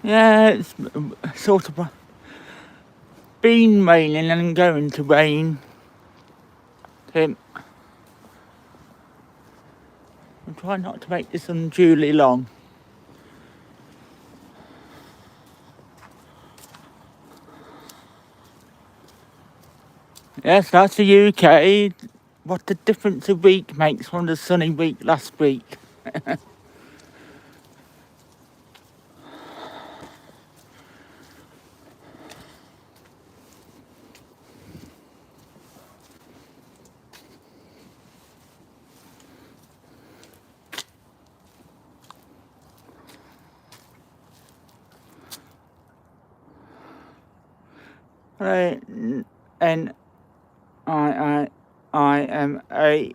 Yeah, it's sort of been raining and going to rain. Tim, I'm trying not to make this unduly long. Yes, that's the UK. What the difference a week makes from the sunny week last week. Right, and I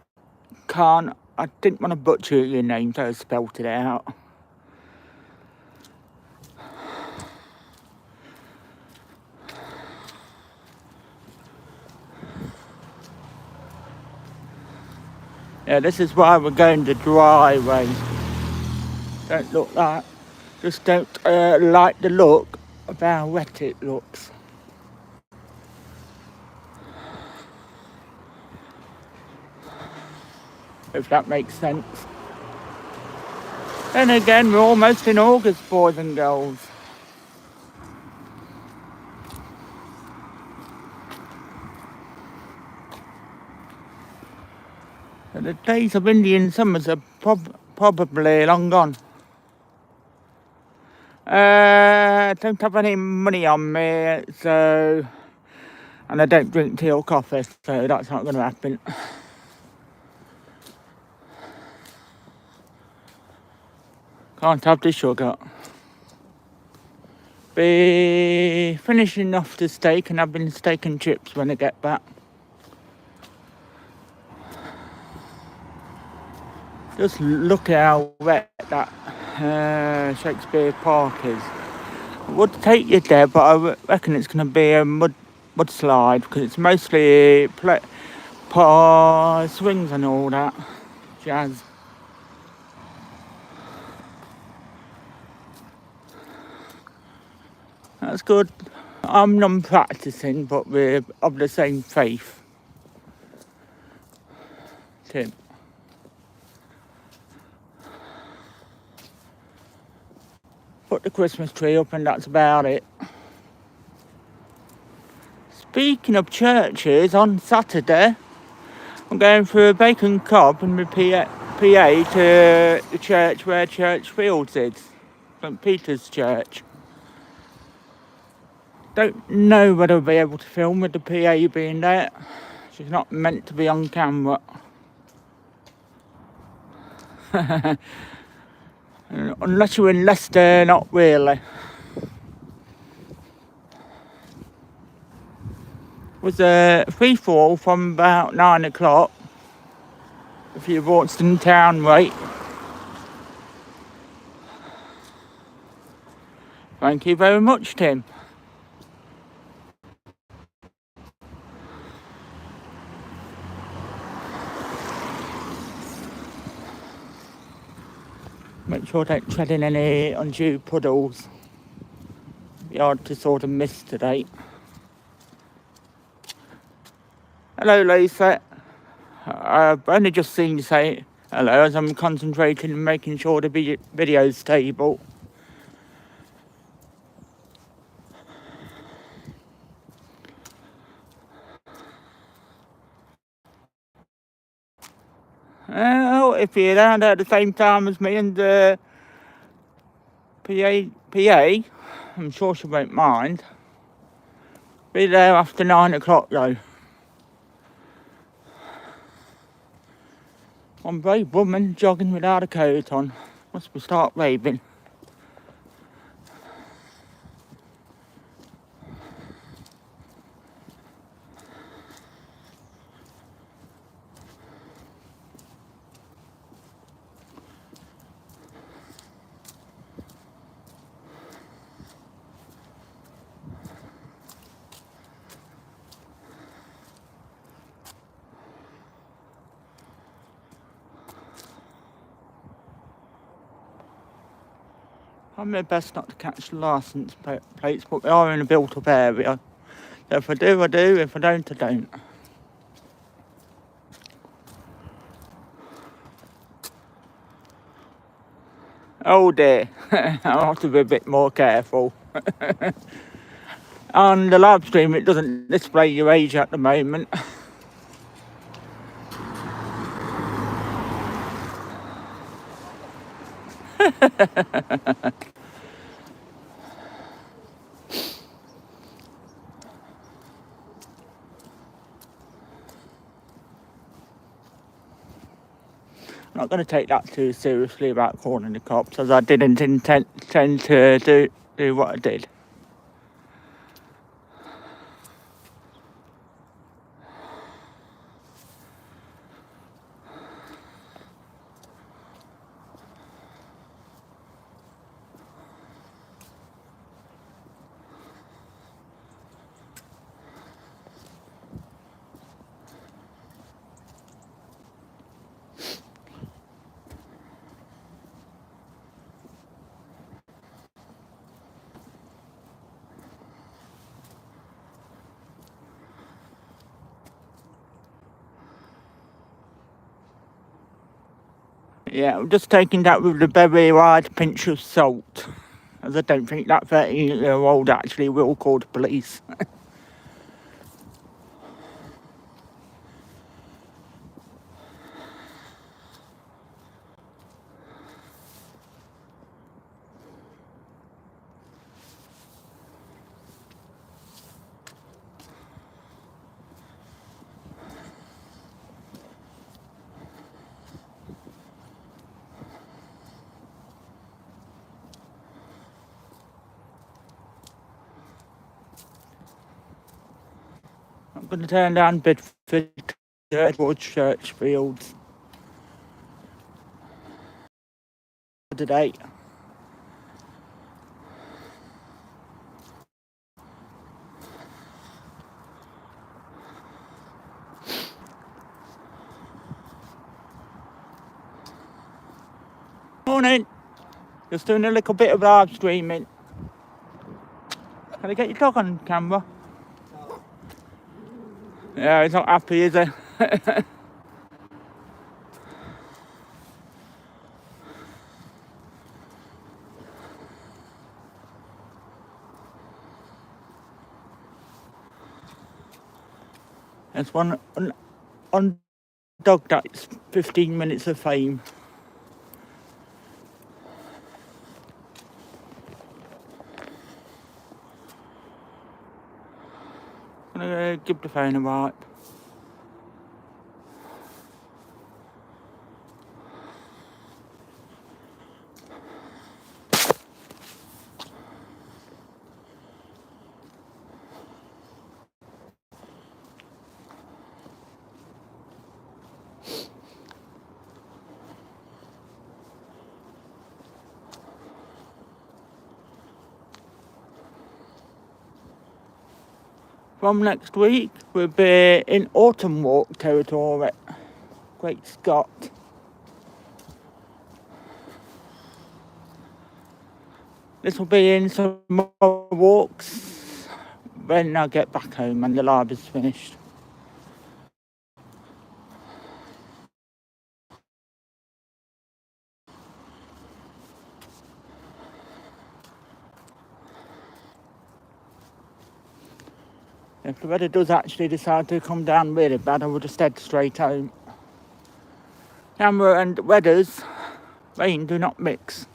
can't. I didn't want to butcher your name, so I spelt it out. Yeah, this is why we're going the dry way. Don't look like. Just don't like the look of how wet it looks. If that makes sense. Then again, we're almost in August, boys and girls. And the days of Indian summers are probably long gone. I don't have any money on me, so... And I don't drink tea or coffee, so that's not going to happen. Can't have the sugar. Be finishing off the steak and having steak and chips when I get back. Just look at how wet that Shakespeare Park is. I would take you there, but I reckon it's going to be a mudslide because it's mostly swings and all that jazz. That's good. I'm non-practicing, but we're of the same faith. Tim. Put the Christmas tree up and that's about it. Speaking of churches, on Saturday I'm going for a bacon cob and my PA to the church where Church Fields is, St Peter's Church. Don't know whether I'll be able to film with the PA being there. She's not meant to be on camera. Unless you're in Leicester, not really. It was a free-for-all from about 9 o'clock. If you're Braunstone town, right? Thank you very much, Tim. Make sure I don't tread in any undue puddles. Be hard to sort of miss today. Hello, Lisa. I've only just seen you say hello as I'm concentrating on making sure the video's stable. If you're around at the same time as me and the PA, I'm sure she won't mind. Be there after 9 o'clock though. I'm a brave woman jogging without a coat on. Must we start raving? I'm my best not to catch the licence plates, but we are in a built-up area. So if I do, I do. If I don't, I don't. Oh dear, I have to be a bit more careful. On the live stream, it doesn't display your age at the moment. I'm not going to take that too seriously about calling the cops, as I didn't intend to do what I did. Yeah, I'm just taking that with a very large pinch of salt, as I don't think that 13-year-old actually will call the police. I'm going to turn down Bedford towards Churchfields today. Morning. Just doing a little bit of live streaming. Can I get your dog on camera? Yeah, he's not happy, is he? There's one on dog that's 15 minutes of fame. I'm gonna give the phone a wipe. From next week, we'll be in autumn walk territory. Great Scott. This will be in some more walks when I get back home and the live is finished. If the weather does actually decide to come down really bad, I will just head straight home. Camera and weathers, rain do not mix.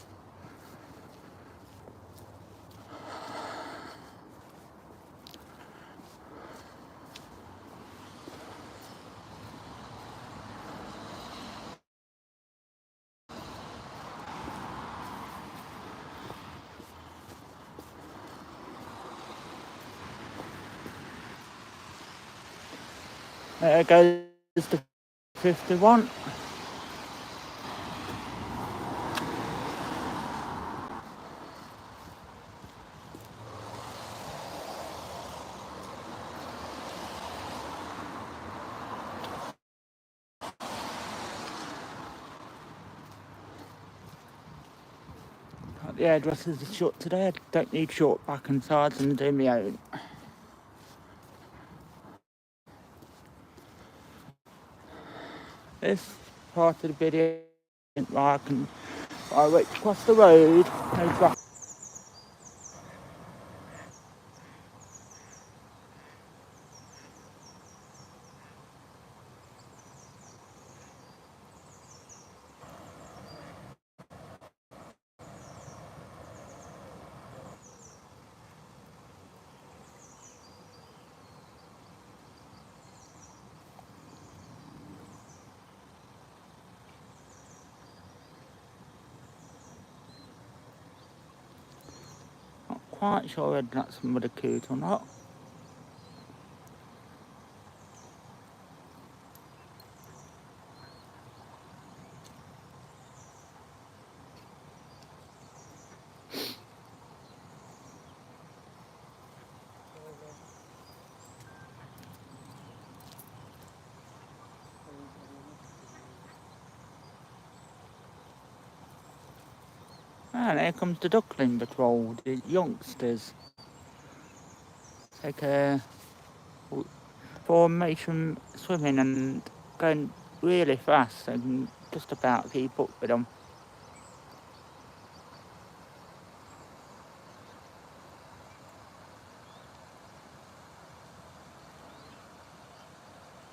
There goes the 51. The hairdressers are shut today. I don't need short back and sides and do my own. This part of the video, I wait to cross the road. No traffic. Not quite sure whether that's somebody cute or not. And here comes the duckling patrol, the youngsters. Take a formation swimming and going really fast and just about keep up with them.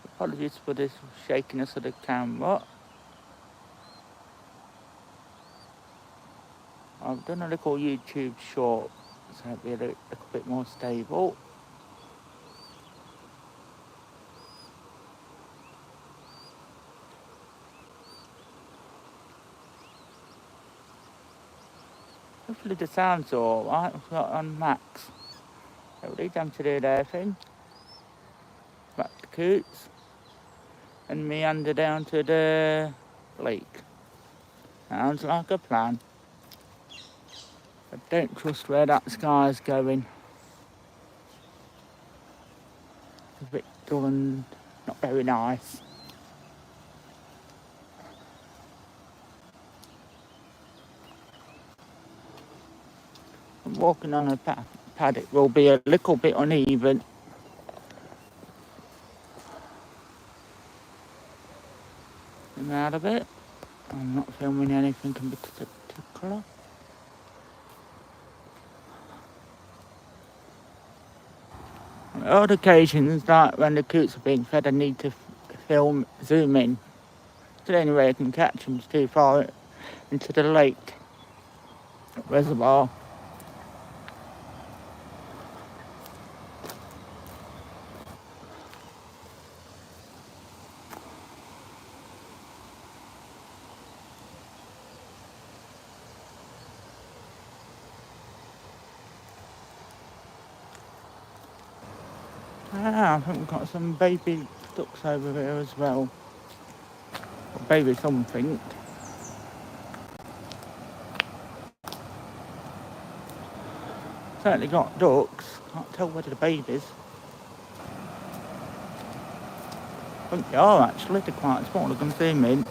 Apologies for this shakiness of the camera. I've done a little YouTube short, so it'll be a little bit more stable. Hopefully the sound's alright. I've got it on max. It'll lead them to do their thing. Back to Coots. And meander down to the lake. Sounds like a plan. I don't trust where that sky's going. It's a bit dull and not very nice. I'm walking on a paddock will be a little bit uneven. I'm out of it. I'm not filming anything in particular. On odd occasions, like when the coots are being fed, I need to zoom in. So the only way I can catch them is too far into the lake reservoir. I think we've got some baby ducks over here as well. Or baby something. Certainly got ducks. Can't tell whether the babies. I think they are actually. They're quite small. I can zoom in.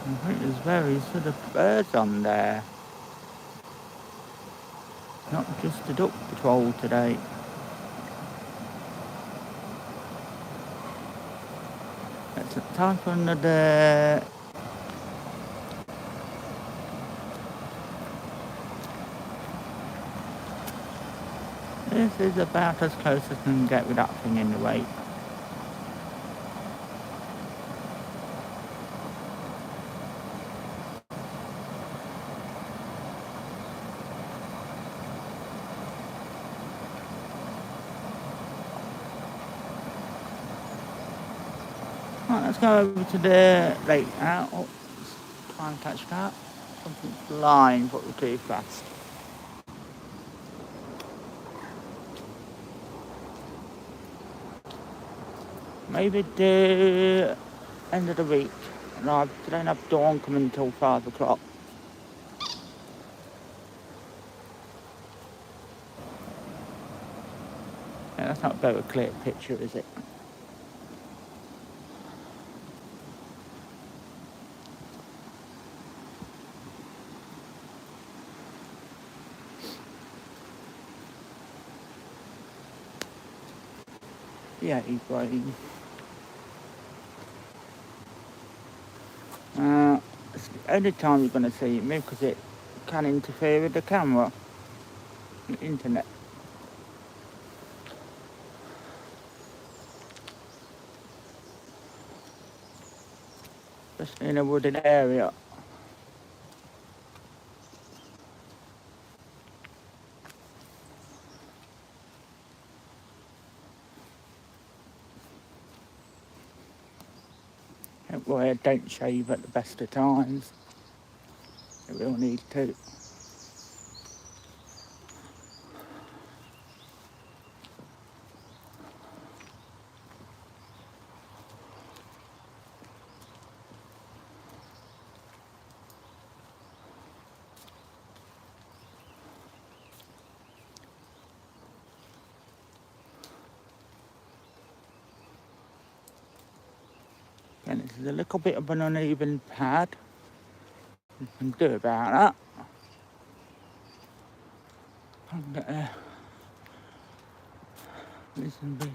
I think there's various sort of birds on there. Not just a duck patrol today. It's time for another. This is about as close as I can get with that thing in the way. Right, let's go over to the lake now. Oh, let's try and catch that. Something's flying, but we're too fast. Maybe the end of the week. And I don't have dawn coming until 5 o'clock. Yeah, that's not a very clear picture, is it? Yeah, he's green. It's the only time you're going to see me because it can interfere with the camera, the internet. Especially in a wooded area. Where I don't shave at the best of times. It will need to. And this is a little bit of an uneven pad. You can do about that. And, listen big.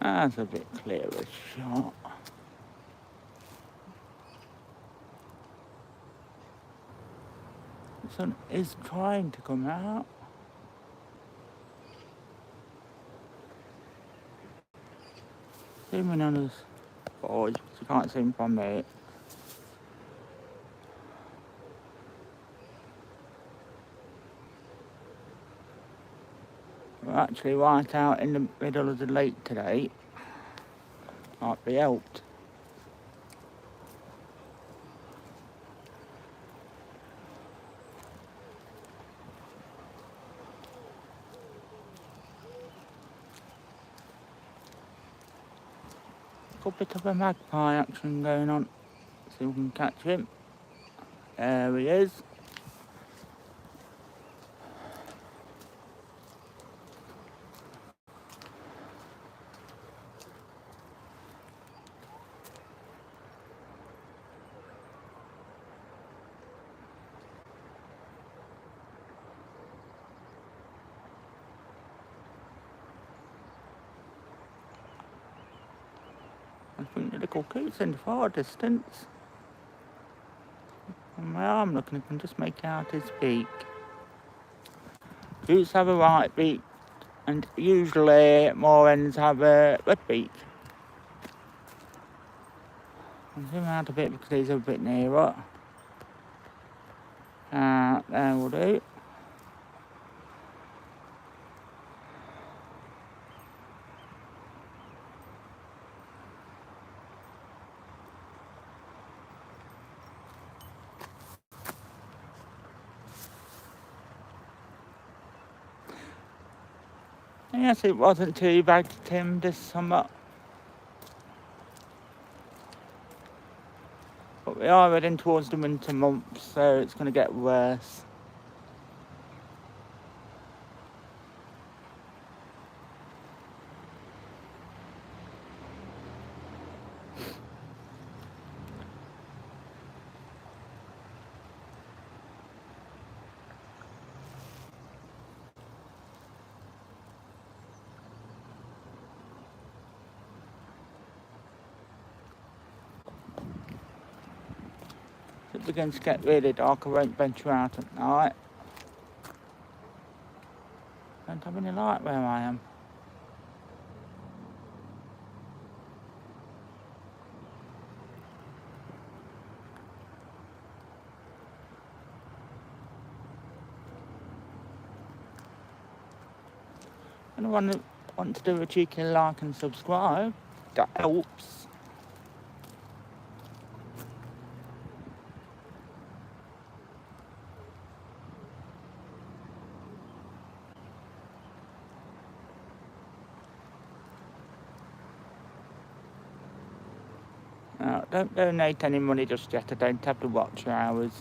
That's a bit clearer shot. The sun is trying to come out. Zooming on us boys, you can't see him from me. We're actually right out in the middle of the lake today. Might be helped. Got a bit of a magpie action going on. See if we can catch him. There he is. I think the little coot's in the far distance. From where I'm looking, I can just make out his beak. Coots have a white beak, and usually more hens have a red beak. I'll zoom out a bit because he's a bit nearer. There will do. Yes, it wasn't too bad to Tim this summer. But we are heading towards the winter months, so it's going to get worse. If it begins to get really dark, I won't venture out at night. Don't have any light where I am. Anyone that wants to do a cheeky like and subscribe, that helps. No, don't donate any money just yet. I don't have the watch hours.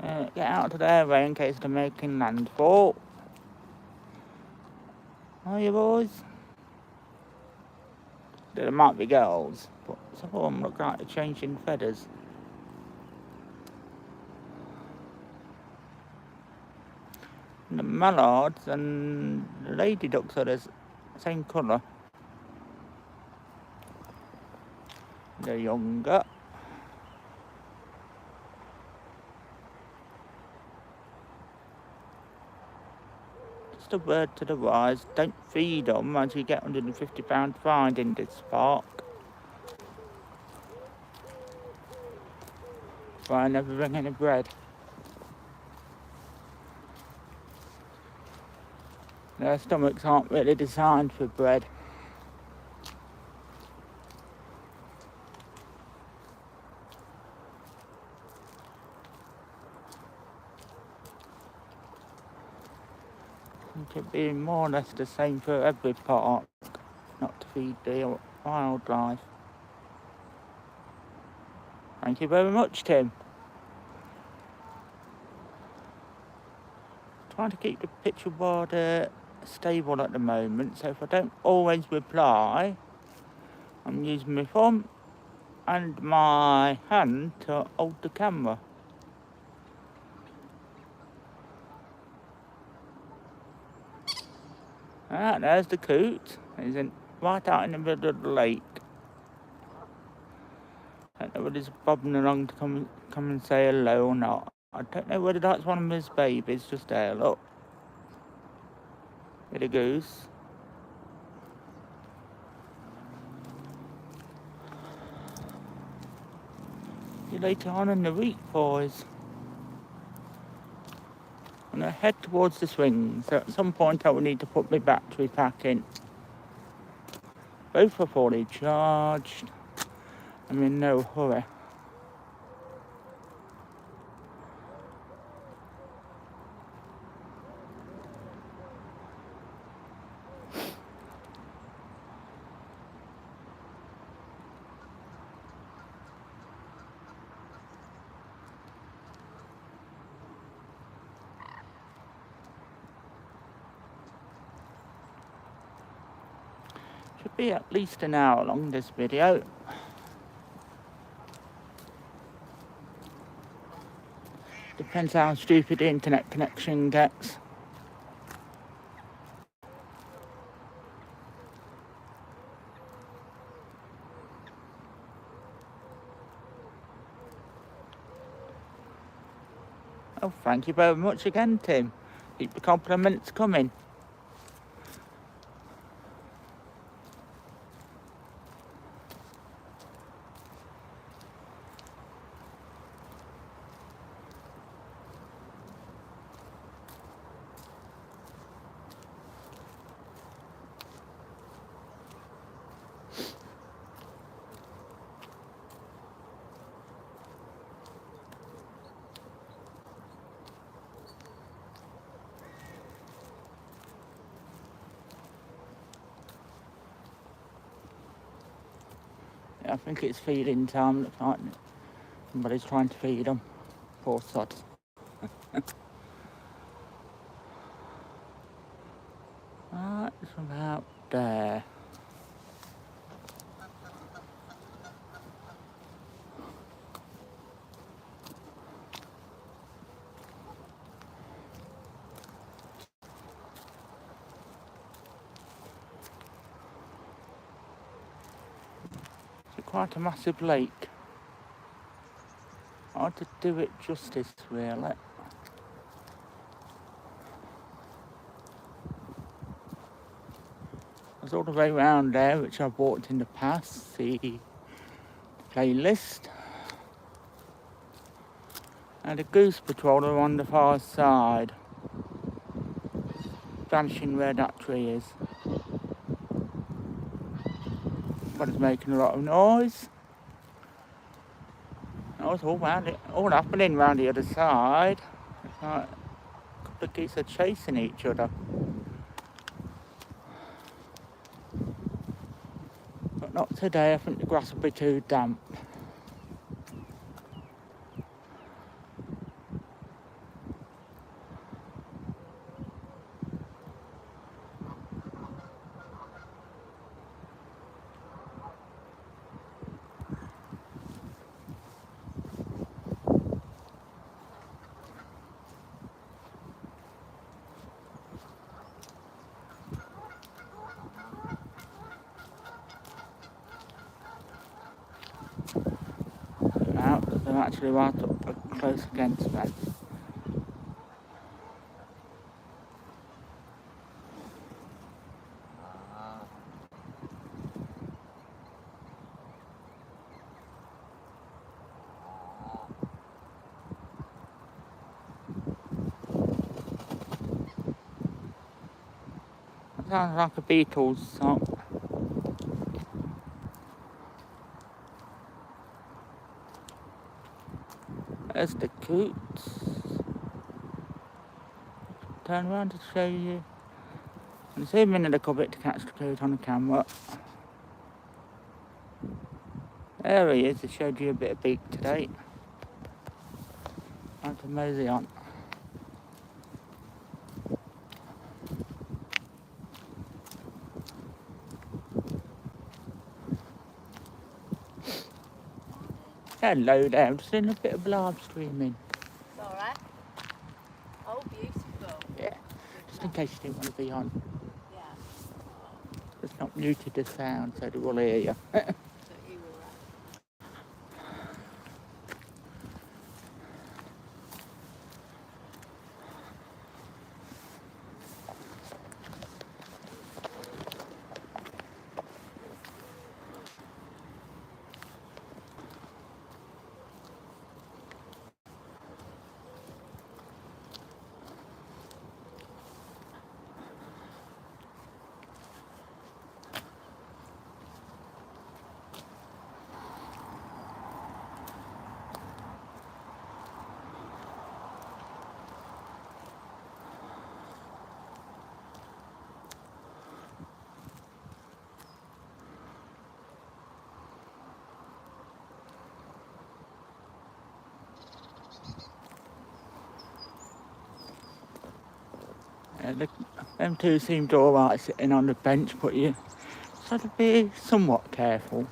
Get out of their way in case they're making landfall. Are you boys? There might be girls, but some of them look like they're changing feathers. And the mallards and the lady ducks are the same colour. They're younger. Just a word to the wise, don't feed them as you get £150 fine in this park. But I never bring any bread. Their stomachs aren't really designed for bread. It should be more or less the same for every park, not to feed the wildlife. Thank you very much, Tim. Trying to keep the picture board stable at the moment, so if I don't always reply, I'm using my thumb and my hand to hold the camera. There's the coot. He's right out in the middle of the lake. I don't know whether he's bobbing along to come and say hello or not. I don't know whether that's one of his babies just there, look. With a goose. See you later on in the week, boys. I'm going to head towards the swings. So at some point I will need to put my battery pack in. Both are fully charged. I'm in no hurry. Should be at least an hour long, this video. Depends how stupid the internet connection gets. Oh, thank you very much again, Tim. Keep the compliments coming. I think it's feeding time. Looks like somebody's trying to feed them. Poor sods. Right, it's about there. It's quite a massive lake. Hard to do it justice, really. There's all the way around there, which I've walked in the past. The playlist. And a goose patroller on the far side. Vanishing where that tree is. But it's making a lot of noise. Oh, it's all happening round the other side. It's like a couple of geese are chasing each other. But not today, I think the grass will be too damp. actually right up close against me. It sounds like a Beatles song. There's the coots. Turn around to show you. I'm zooming in a little bit to catch the coot on the camera. There he is, I showed you a bit of beak today. Time to mosey on. Hello there, I'm just doing a bit of live streaming. Alright. Oh, beautiful. Yeah, just in case you didn't want to be on. Yeah. It's not muted the sound so they will hear you. So you were right. Yeah, them two seemed alright sitting on the bench, but you just have to be somewhat careful.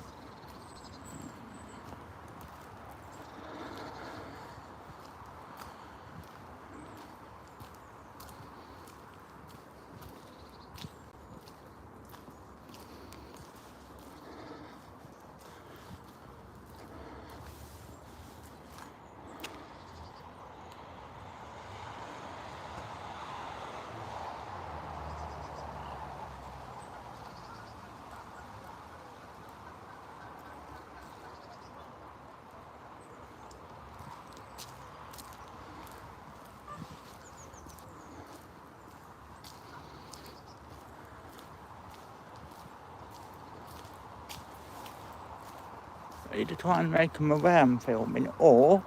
Either try and make them aware I'm filming or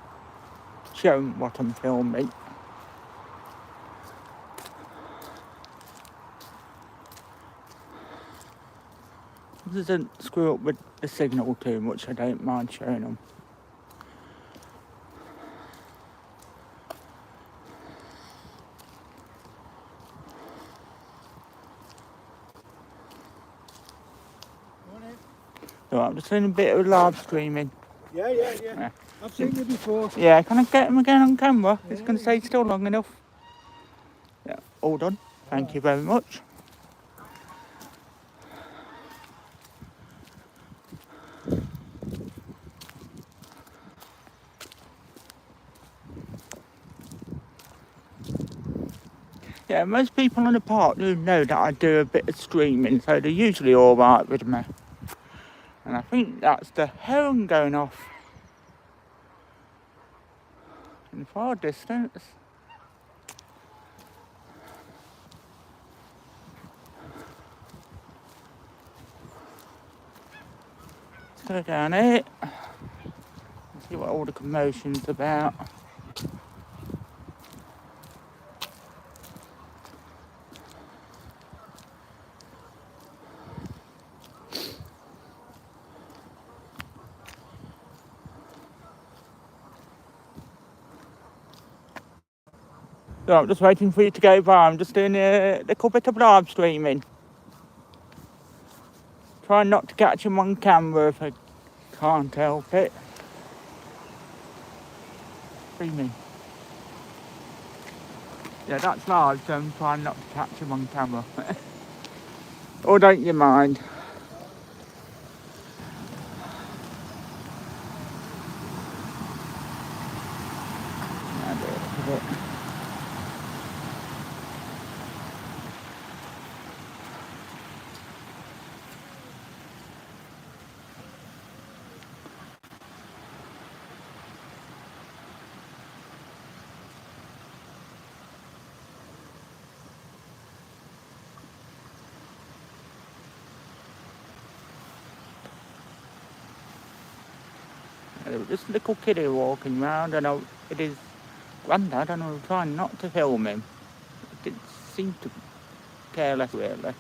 show them what I'm filming. If it doesn't screw up with the signal too much, I don't mind showing them. So I'm just doing a bit of live streaming. Yeah. I've seen you before. Yeah, can I get him again on camera? It's going to stay still long enough. Yeah, all done. Thank you very much. Yeah, most people in the park do know that I do a bit of streaming, so they're usually alright with me. And I think that's the heron going off in the far distance. Let's go down here. See what all the commotion's about. So I'm just waiting for you to go by. I'm just doing a little bit of live streaming. Trying not to catch him on camera if I can't help it. Streaming. Yeah, that's live, so I'm trying not to catch him on camera. Or don't you mind? I do it a bit. There was this little kiddie walking round, and his granddad, and I was trying not to film him. It didn't seem to care less really.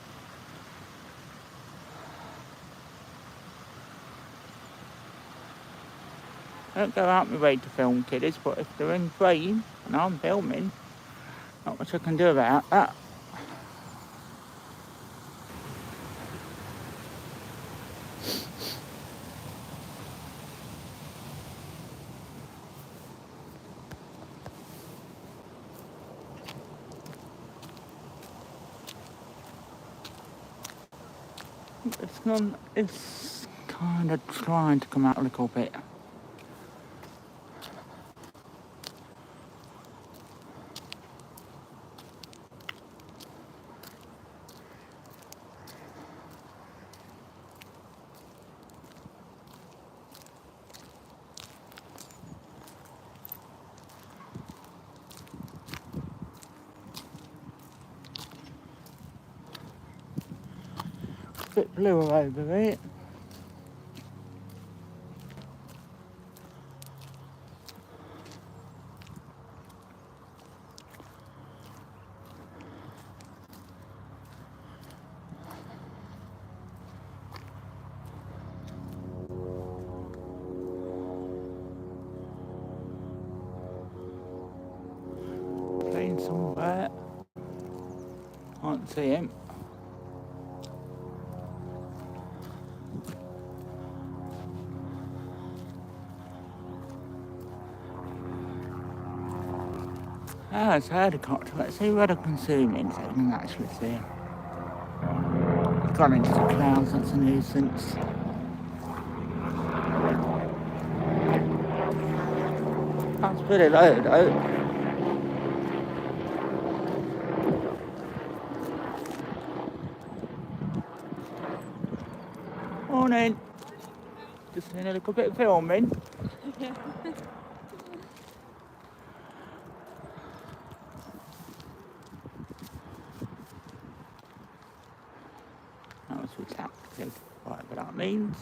I don't go out my way to film kiddies, but if they're in frame and I'm filming, not much I can do about that. It's kind of trying to come out a little bit. A bit bluer over it. Playing somewhere. Can't see him. Ah, it's a helicopter. Let's see where I can zoom in so I can actually see him. He's gone into the clouds, that's a nuisance. That's pretty low though. Morning. Just doing a little bit of filming. That was retracted, whatever that means.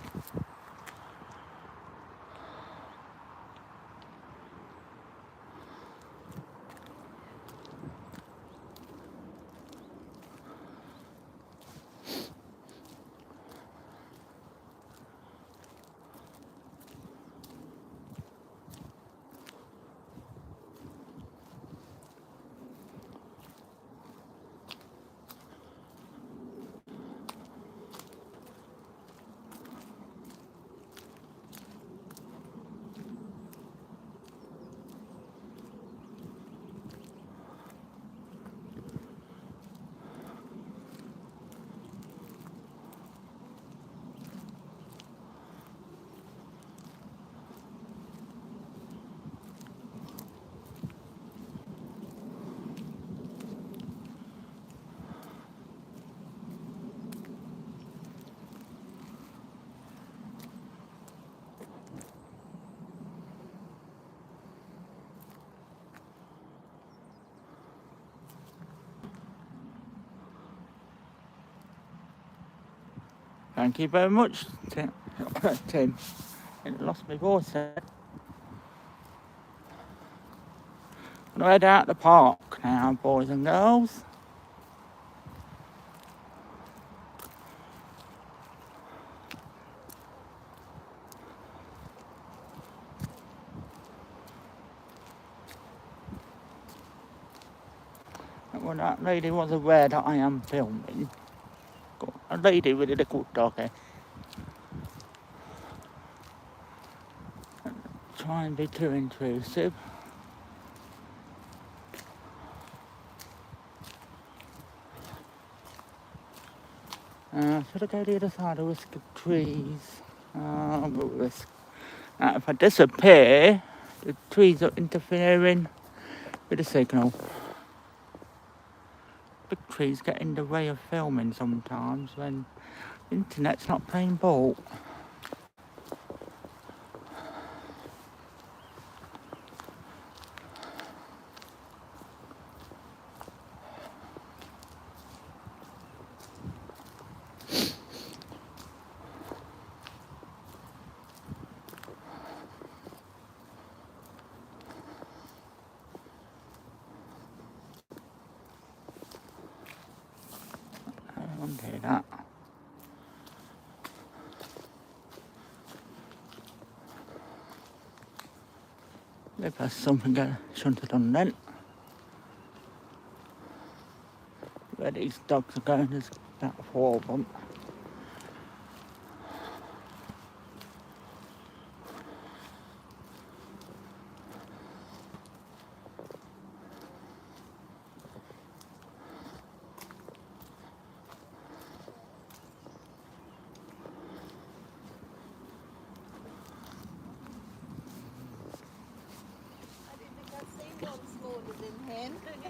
Thank you very much, Tim. Tim. I lost my voice there. I'm gonna head out the park now, boys and girls. Well, that lady was aware that I am filming. Got a lady with a little doggy. Try and be too intrusive. Should I go the other side of risk of trees? But risk. If I disappear, the trees are interfering Bit of signal. Big trees get in the way of filming sometimes when the internet's not playing ball. I won't do that. Maybe that's something I shouldn't have done then. Where these dogs are going, there's about 4 of them. I didn't think I'd seen one smaller than him. Oh yeah.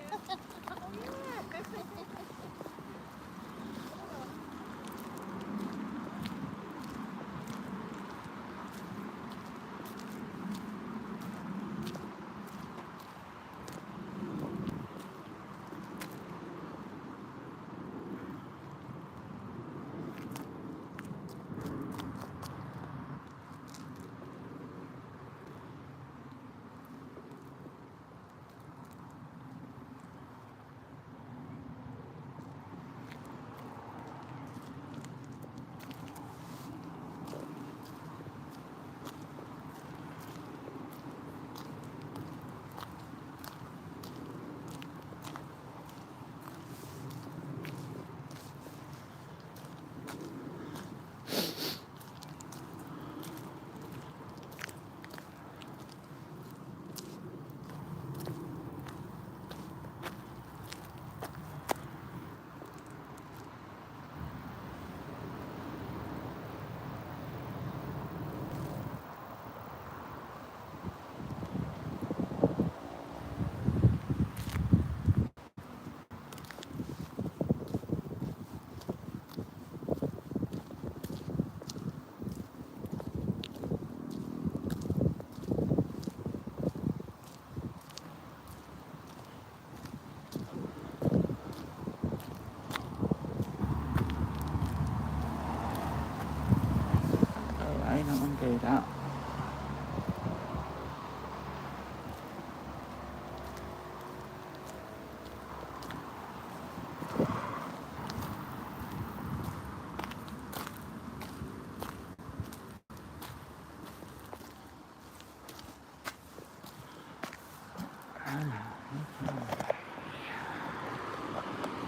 I don't want to do that.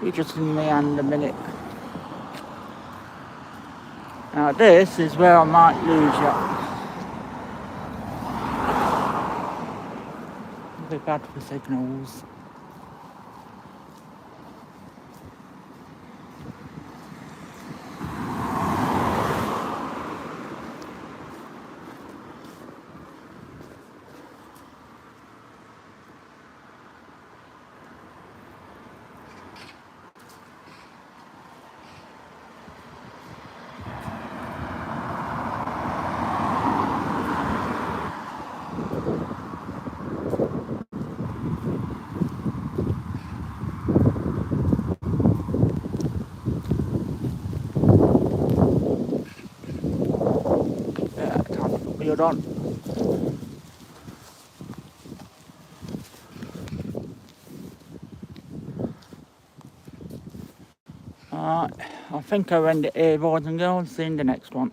You just in the hand a minute. Now this is where I might lose you. It'll be bad for signals. Yeah, time to put the hood on. Alright, I think I'll end it here, boys and girls. See you in the next one.